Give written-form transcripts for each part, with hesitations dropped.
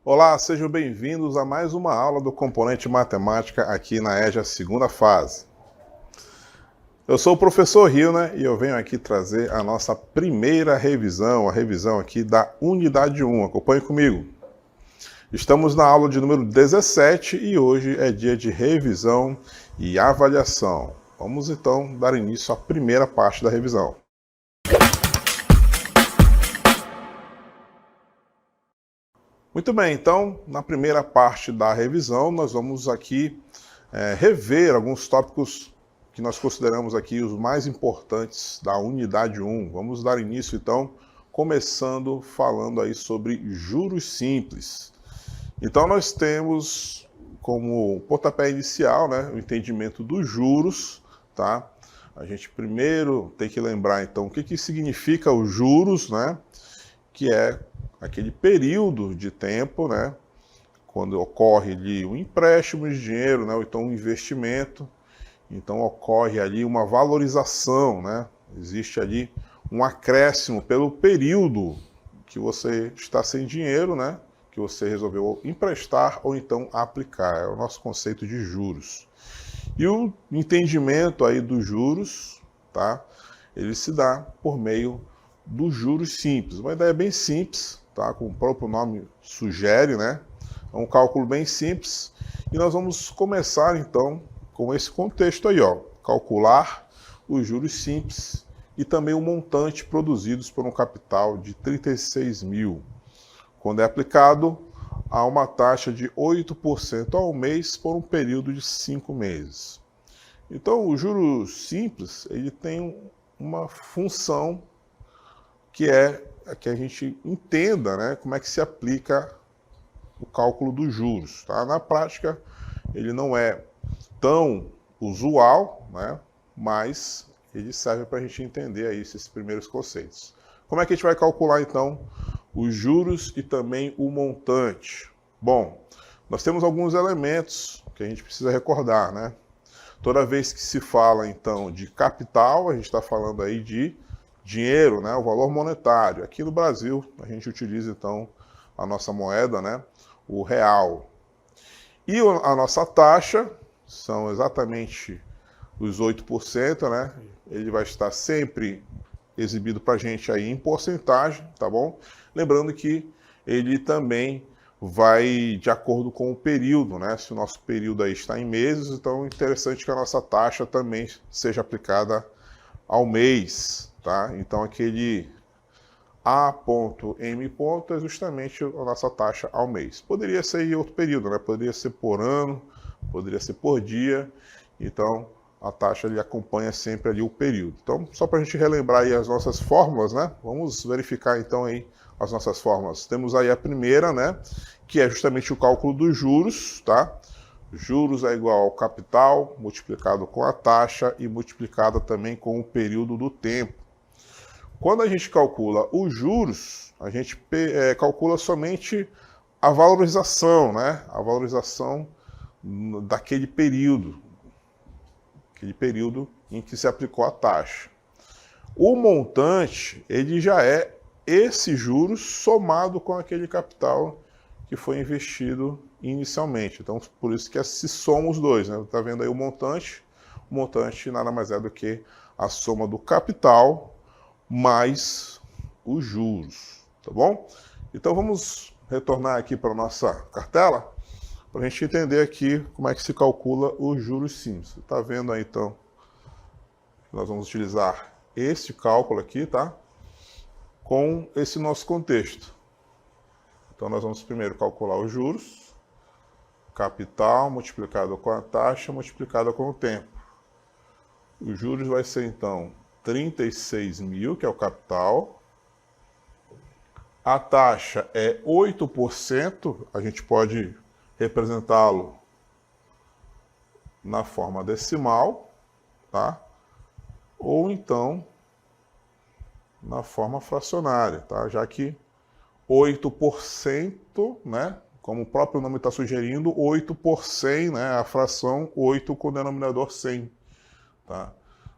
Olá, sejam bem-vindos a mais uma aula do componente matemática aqui na EJA segunda fase. Eu sou o professor Rio, e eu venho aqui trazer a nossa primeira revisão, a revisão aqui da unidade 1. Acompanhe comigo. Estamos na aula de número 17 e hoje é dia de revisão e avaliação. Vamos então dar início à primeira parte da revisão. Muito bem, então, na primeira parte da revisão, nós vamos aqui rever alguns tópicos que nós consideramos aqui os mais importantes da unidade 1. Vamos dar início, então, começando falando aí sobre juros simples. Então, nós temos como pontapé inicial, o entendimento dos juros, tá? A gente primeiro tem que lembrar, então, o que significa os juros, que é aquele período de tempo, quando ocorre ali um empréstimo de dinheiro, ou então um investimento, então ocorre ali uma valorização, existe ali um acréscimo pelo período que você está sem dinheiro, que você resolveu emprestar ou então aplicar, é o nosso conceito de juros. E o entendimento aí dos juros, ele se dá por meio dos juros simples, uma ideia bem simples, como o próprio nome sugere, é um cálculo bem simples, e nós vamos começar então com esse contexto aí, calcular os juros simples e também o montante produzidos por um capital de 36 mil, quando é aplicado a uma taxa de 8% ao mês por um período de 5 meses. Então, o juros simples, ele tem uma função que é que a gente entenda, como é que se aplica o cálculo dos juros. Na prática, ele não é tão usual, mas ele serve para a gente entender aí esses primeiros conceitos. Como é que a gente vai calcular, então, os juros e também o montante? Bom, nós temos alguns elementos que a gente precisa recordar, Toda vez que se fala, então, de capital, a gente está falando aí de dinheiro, o valor monetário. Aqui no Brasil, a gente utiliza, então, a nossa moeda, o real. E a nossa taxa são exatamente os 8%, Ele vai estar sempre exibido para a gente aí em porcentagem, tá bom? Lembrando que ele também vai de acordo com o período, Se o nosso período aí está em meses, então é interessante que a nossa taxa também seja aplicada ao mês, Então aquele A.M. é justamente a nossa taxa ao mês. Poderia ser em outro período, Poderia ser por ano, poderia ser por dia, então a taxa ele acompanha sempre ali o período. Então, só para a gente relembrar aí as nossas fórmulas, Vamos verificar então aí as nossas fórmulas. Temos aí a primeira, que é justamente o cálculo dos juros, Juros é igual ao capital multiplicado com a taxa e multiplicado também com o período do tempo. Quando a gente calcula os juros, a gente calcula somente a valorização, A valorização daquele período em que se aplicou a taxa. O montante, ele já é esse juros somado com aquele capital que foi investido inicialmente. Então, por isso que se soma os dois, Tá vendo aí o montante? O montante nada mais é do que a soma do capital mais os juros, tá bom? Então, vamos retornar aqui para a nossa cartela, para a gente entender aqui como é que se calcula os juros simples. Tá vendo aí, então, nós vamos utilizar este cálculo aqui, com esse nosso contexto. Então, nós vamos primeiro calcular os juros, capital multiplicado com a taxa multiplicado com o tempo. Os juros vai ser, então, 36 mil, que é o capital. A taxa é 8%, a gente pode representá-lo na forma decimal, Ou então na forma fracionária, Já que 8%, como o próprio nome está sugerindo, 8 por 100, a fração 8 com o denominador 100,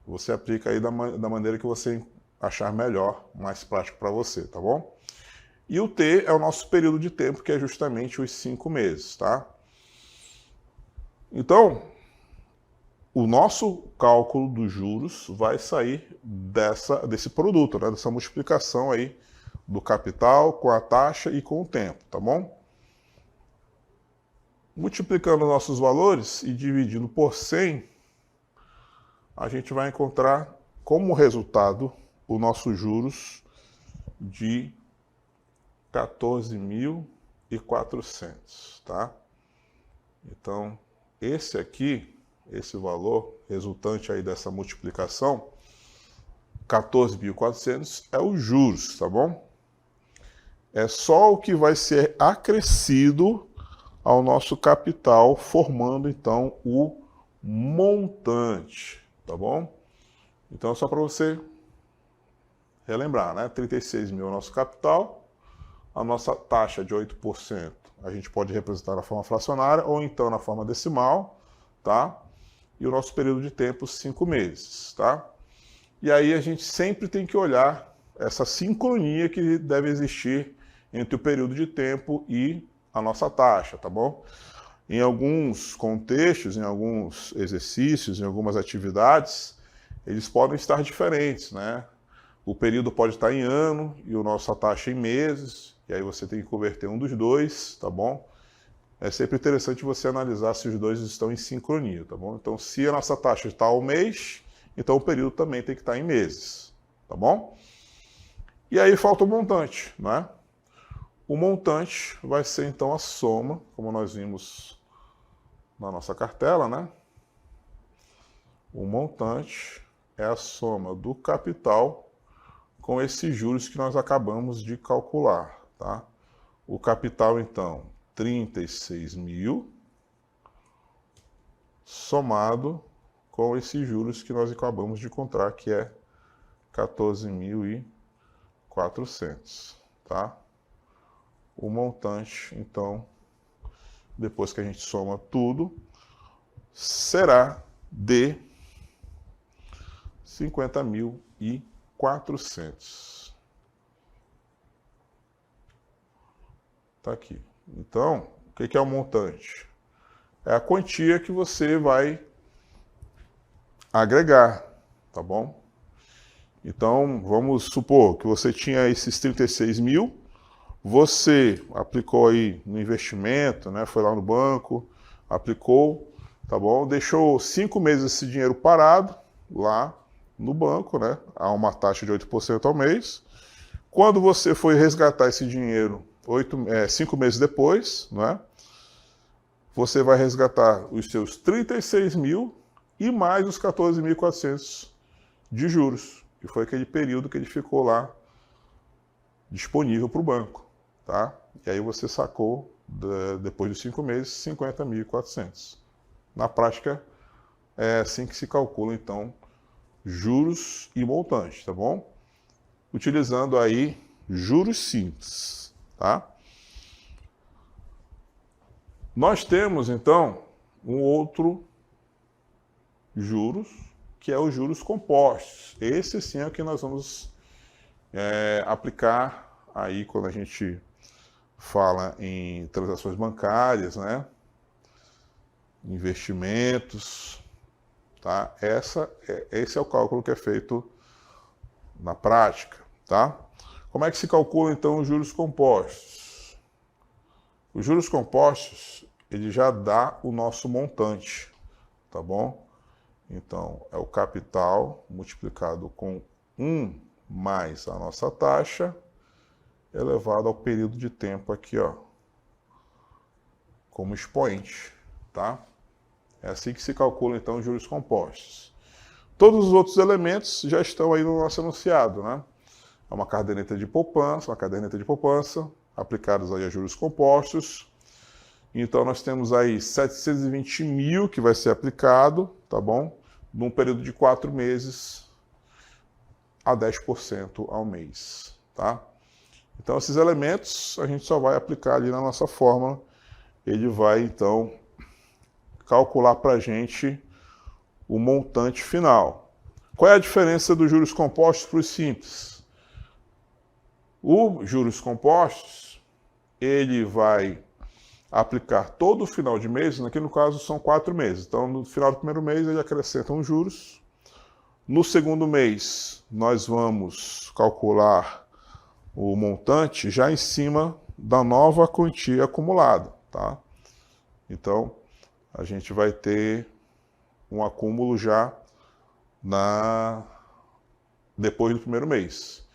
Você aplica aí da maneira que você achar melhor, mais prático para você, tá bom? E o T é o nosso período de tempo, que é justamente os 5 meses, tá? Então, o nosso cálculo dos juros vai sair desse produto, né? Dessa multiplicação aí do capital com a taxa e com o tempo, tá bom? Multiplicando nossos valores e dividindo por 100, a gente vai encontrar como resultado o nosso juros de 14.400, tá? Então, esse aqui, esse valor resultante aí dessa multiplicação, 14.400 é os juros, tá bom? É só o que vai ser acrescido ao nosso capital, formando então o montante, tá bom? Então, só para você relembrar, né? 36 mil é o nosso capital, a nossa taxa de 8% a gente pode representar na forma fracionária ou então na forma decimal, tá? E o nosso período de tempo, 5 meses, tá? E aí a gente sempre tem que olhar essa sincronia que deve existir entre o período de tempo e a nossa taxa, tá bom? Em alguns contextos, em alguns exercícios, em algumas atividades, eles podem estar diferentes, né? O período pode estar em ano e a nossa taxa em meses, e aí você tem que converter um dos dois, tá bom? É sempre interessante você analisar se os dois estão em sincronia, tá bom? Então, se a nossa taxa está ao mês, então o período também tem que estar em meses, tá bom? E aí falta o montante, né? O montante vai ser então a soma, como nós vimos na nossa cartela, né? O montante é a soma do capital com esses juros que nós acabamos de calcular, tá? O capital, então, 36 mil, somado com esses juros que nós acabamos de encontrar, que é 14.400, tá? O montante, então, depois que a gente soma tudo, será de 50.400. Tá aqui. Então, o que é o montante? É a quantia que você vai agregar, tá bom? Então, vamos supor que você tinha esses 36 mil, você aplicou aí no investimento, né? Foi lá no banco, aplicou, tá bom? Deixou 5 meses esse dinheiro parado lá no banco, né? A uma taxa de 8% ao mês. Quando você foi resgatar esse dinheiro 5 meses depois, né? Você vai resgatar os seus 36 mil e mais os 14.400 de juros, que foi aquele período que ele ficou lá disponível para o banco. Tá? E aí você sacou, depois de 5 meses, 50.400. Na prática, é assim que se calcula, então, juros e montante, tá bom? Utilizando aí juros simples, tá? Nós temos, então, um outro juros, que é os juros compostos. Esse sim é o que nós vamos aplicar aí quando a gente fala em transações bancárias, né? Investimentos, tá? Esse é o cálculo que é feito na prática, tá? Como é que se calcula então os juros compostos? Os juros compostos, ele já dá o nosso montante, tá bom? Então, é o capital multiplicado com 1 mais a nossa taxa, elevado ao período de tempo aqui, ó, como expoente, tá? É assim que se calcula, então, os juros compostos. Todos os outros elementos já estão aí no nosso enunciado, né? É uma caderneta de poupança, aplicados aí a juros compostos. Então, nós temos aí 720 mil que vai ser aplicado, tá bom? Num período de 4 meses a 10% ao mês, tá? Então, esses elementos a gente só vai aplicar ali na nossa fórmula. Ele vai, então, calcular para a gente o montante final. Qual é a diferença dos juros compostos para os simples? O juros compostos, ele vai aplicar todo o final de mês, aqui no caso são 4 meses. Então, no final do primeiro mês, ele acrescenta os juros. No segundo mês, nós vamos calcular o montante já em cima da nova quantia acumulada, tá? Então, a gente vai ter um acúmulo já depois do primeiro mês.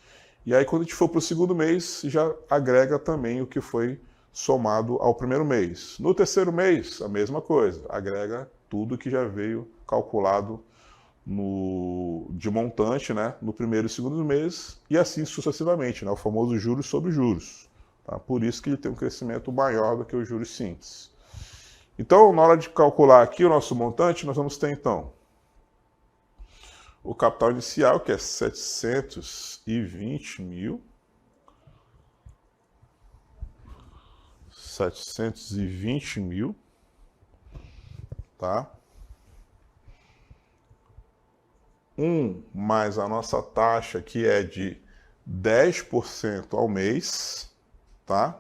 E aí, quando a gente for para o segundo mês, já agrega também o que foi somado ao primeiro mês. No terceiro mês, a mesma coisa, agrega tudo que já veio calculado de montante, né, no primeiro e segundo mês, e assim sucessivamente, né, o famoso juros sobre juros. Tá? Por isso que ele tem um crescimento maior do que os juros simples. Então, na hora de calcular aqui o nosso montante, nós vamos ter, então, o capital inicial, que é 720 mil. 720 mil, tá? Mais a nossa taxa, que é de 10% ao mês, tá?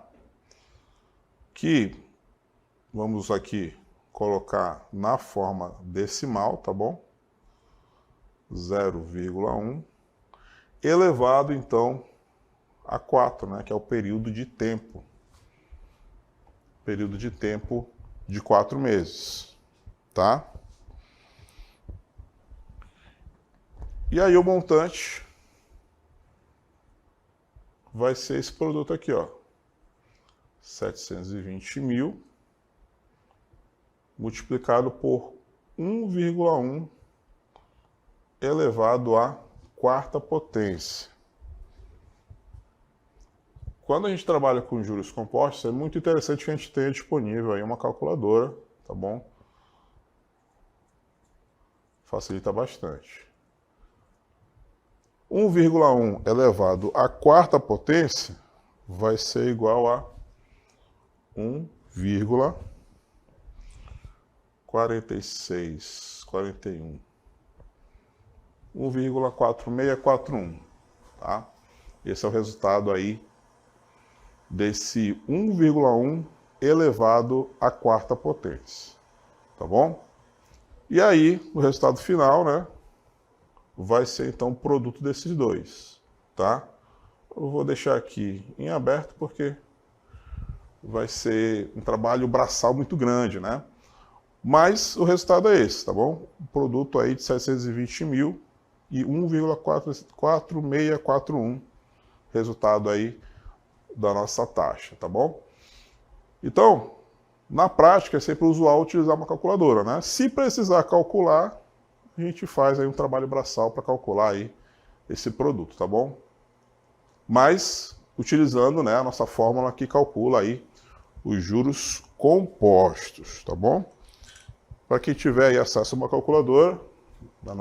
Que vamos aqui colocar na forma decimal, tá bom? 0,1 elevado, então, a 4, né? Que é o período de tempo. Período de tempo de 4 meses, tá? E aí o montante vai ser esse produto aqui, ó. 720 mil multiplicado por 1,1 elevado à quarta potência. Quando a gente trabalha com juros compostos, é muito interessante que a gente tenha disponível aí uma calculadora, tá bom? Facilita bastante. 1,1 elevado à quarta potência vai ser igual a 1,4641. 1,4641, tá? Esse é o resultado aí desse 1,1 elevado à quarta potência, tá bom? E aí, o resultado final, né, vai ser então o produto desses dois, tá? Eu vou deixar aqui em aberto porque vai ser um trabalho braçal muito grande, né? Mas o resultado é esse, tá bom? O produto aí de 720 mil e 1,4641, resultado aí da nossa taxa, tá bom? Então, na prática é sempre usual utilizar uma calculadora, né? Se precisar calcular, a gente faz aí um trabalho braçal para calcular aí esse produto, tá bom? Mas utilizando, né, a nossa fórmula que calcula aí os juros compostos, tá bom? Para quem tiver aí acesso a uma calculadora, nas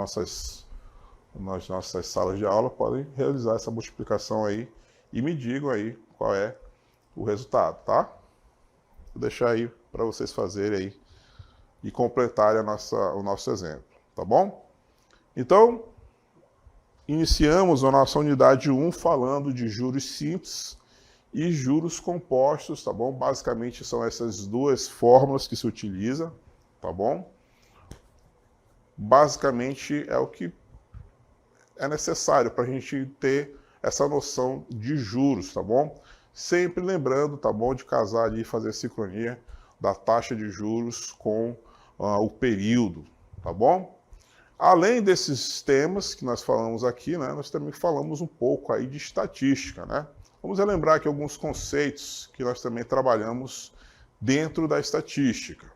nossas salas de aula, podem realizar essa multiplicação aí e me digam aí qual é o resultado, tá? Vou deixar aí para vocês fazerem aí e completarem o nosso exemplo, tá bom? Então, iniciamos a nossa unidade 1 falando de juros simples e juros compostos, tá bom? Basicamente são essas duas fórmulas que se utilizam, tá bom? Basicamente é o que é necessário para a gente ter essa noção de juros, tá bom? Sempre lembrando, tá bom, de casar ali e fazer a sincronia da taxa de juros com o período, tá bom? Além desses temas que nós falamos aqui, né, nós também falamos um pouco aí de estatística, né? Vamos relembrar aqui alguns conceitos que nós também trabalhamos dentro da estatística.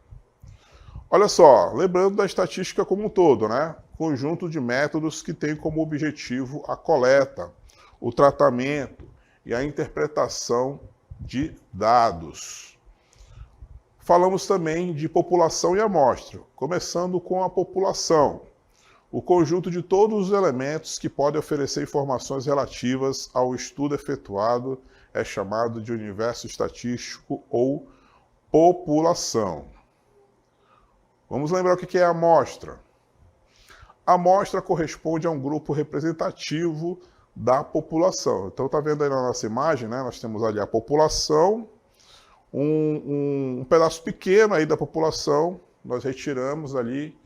Olha só, lembrando da estatística como um todo, né? Conjunto de métodos que tem como objetivo a coleta, o tratamento e a interpretação de dados. Falamos também de população e amostra, começando com a população. O conjunto de todos os elementos que podem oferecer informações relativas ao estudo efetuado é chamado de universo estatístico ou população. Vamos lembrar o que é a amostra. A amostra corresponde a um grupo representativo da população. Então, está vendo aí na nossa imagem, né? Nós temos ali a população, um pedaço pequeno aí da população, nós retiramos ali,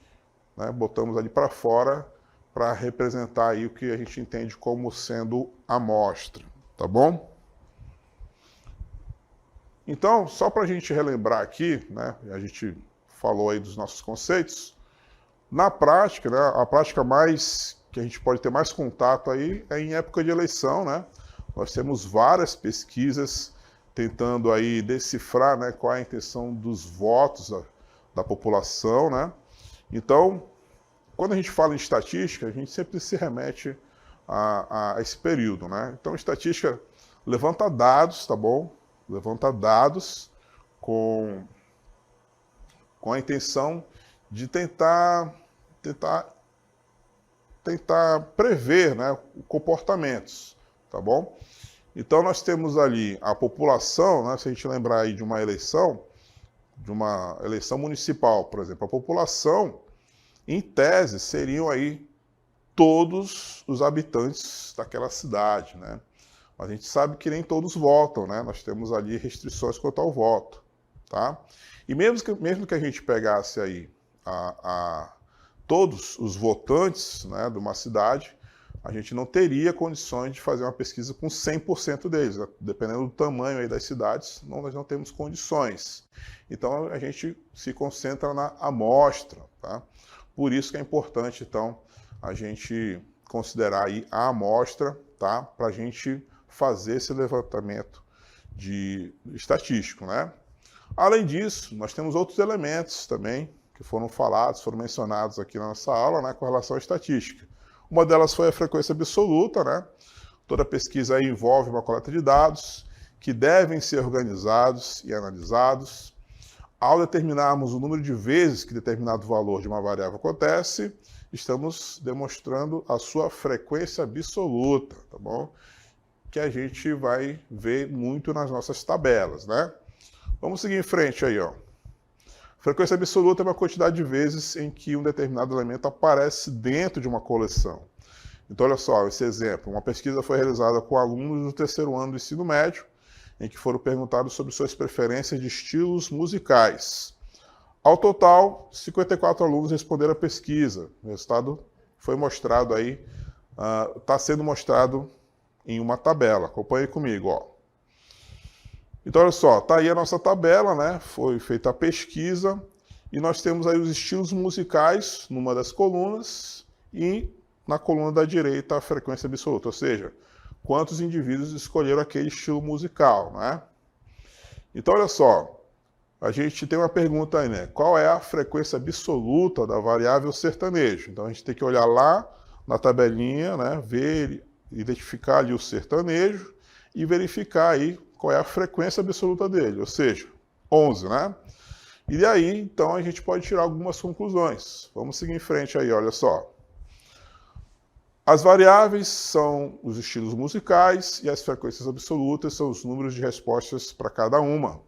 né? Botamos ali para fora, para representar aí o que a gente entende como sendo amostra, tá bom? Então, só para a gente relembrar aqui, né? A gente falou aí dos nossos conceitos. Na prática, né, a prática mais que a gente pode ter mais contato aí é em época de eleição, né? Nós temos várias pesquisas tentando aí decifrar, né, qual é a intenção dos votos da população, né? Então, quando a gente fala em estatística, a gente sempre se remete a esse período, né? Então, estatística levanta dados, tá bom? Levanta dados com a intenção de tentar prever, né, comportamentos, tá bom? Então nós temos ali a população, né, se a gente lembrar aí de uma eleição municipal, por exemplo, a população, em tese, seriam aí todos os habitantes daquela cidade, né? Mas a gente sabe que nem todos votam, né? Nós temos ali restrições quanto ao voto, tá? E mesmo que a gente pegasse aí todos os votantes, né, de uma cidade, a gente não teria condições de fazer uma pesquisa com 100% deles, né? Dependendo do tamanho aí das cidades, nós não temos condições. Então a gente se concentra na amostra, tá? Por isso que é importante, então, a gente considerar aí a amostra, tá? Para a gente fazer esse levantamento estatístico, né? Além disso, nós temos outros elementos também que foram mencionados aqui na nossa aula, né, com relação à estatística. Uma delas foi a frequência absoluta, né? Toda pesquisa aí envolve uma coleta de dados que devem ser organizados e analisados. Ao determinarmos o número de vezes que determinado valor de uma variável acontece, estamos demonstrando a sua frequência absoluta, tá bom? Que a gente vai ver muito nas nossas tabelas, né? Vamos seguir em frente aí, ó. Frequência absoluta é uma quantidade de vezes em que um determinado elemento aparece dentro de uma coleção. Então, olha só, esse exemplo. Uma pesquisa foi realizada com alunos do terceiro ano do ensino médio, em que foram perguntados sobre suas preferências de estilos musicais. Ao total, 54 alunos responderam a pesquisa. O resultado foi mostrado aí, está sendo mostrado em uma tabela. Acompanhe comigo, ó. Então, olha só, tá aí a nossa tabela, né? Foi feita a pesquisa e nós temos aí os estilos musicais numa das colunas e na coluna da direita a frequência absoluta, ou seja, quantos indivíduos escolheram aquele estilo musical, né? Então, olha só, a gente tem uma pergunta aí, né? Qual é a frequência absoluta da variável sertanejo? Então, a gente tem que olhar lá na tabelinha, né? Ver, identificar ali o sertanejo e verificar aí qual é a frequência absoluta dele, ou seja, 11, né? E daí, então, a gente pode tirar algumas conclusões. Vamos seguir em frente aí, olha só. As variáveis são os estilos musicais e as frequências absolutas são os números de respostas para cada uma.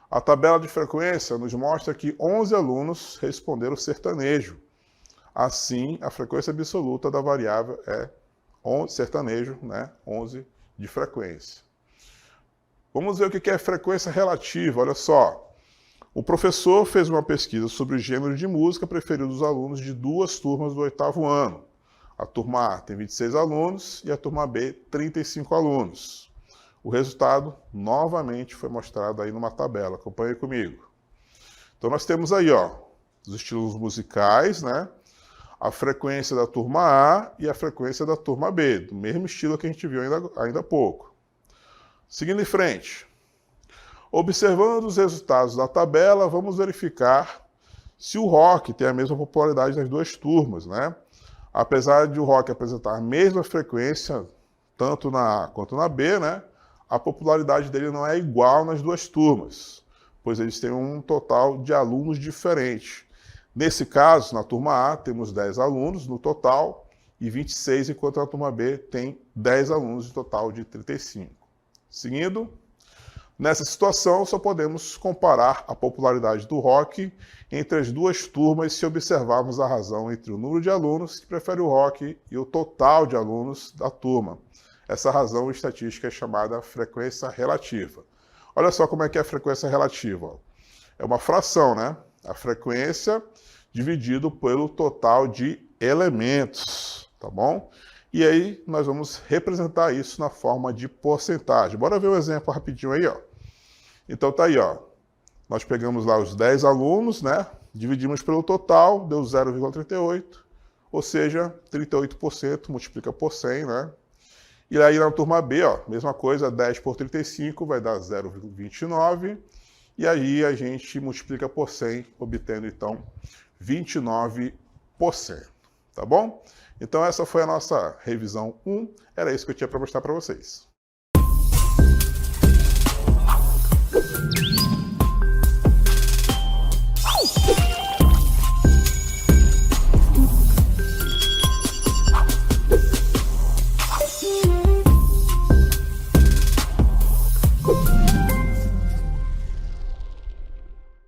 A tabela de frequência nos mostra que 11 alunos responderam sertanejo. Assim, a frequência absoluta da variável é sertanejo, né? 11 de frequência. Vamos ver o que é frequência relativa, olha só. O professor fez uma pesquisa sobre o gênero de música preferido dos alunos de duas turmas do 8º ano. A turma A tem 26 alunos e a turma B 35 alunos. O resultado, novamente, foi mostrado aí numa tabela. Acompanhe comigo. Então nós temos aí, ó, os estilos musicais, né? A frequência da turma A e a frequência da turma B, do mesmo estilo que a gente viu ainda há pouco. Seguindo em frente. Observando os resultados da tabela, vamos verificar se o rock tem a mesma popularidade nas duas turmas, né? Apesar de o rock apresentar a mesma frequência, tanto na A quanto na B, né? A popularidade dele não é igual nas duas turmas, pois eles têm um total de alunos diferente. Nesse caso, na turma A, temos 10 alunos no total e 26, enquanto na turma B tem 10 alunos, no total de 35. Seguindo, Nessa situação, só podemos comparar a popularidade do rock entre as duas turmas se observarmos a razão entre o número de alunos que prefere o rock e o total de alunos da turma. Essa razão estatística é chamada frequência relativa. Olha só como é que é a frequência relativa. É uma fração, né? A frequência dividido pelo total de elementos, tá bom? E aí nós vamos representar isso na forma de porcentagem. Bora ver um exemplo rapidinho aí, ó. Então tá aí, ó. Nós pegamos lá os 10 alunos, né? Dividimos pelo total, deu 0,38, ou seja, 38% multiplica por 100, né? E aí na turma B, ó, mesma coisa, 10 por 35 vai dar 0,29, e aí a gente multiplica por 100, obtendo então 29%, tá bom? Então essa foi a nossa revisão 1, era isso que eu tinha para mostrar para vocês.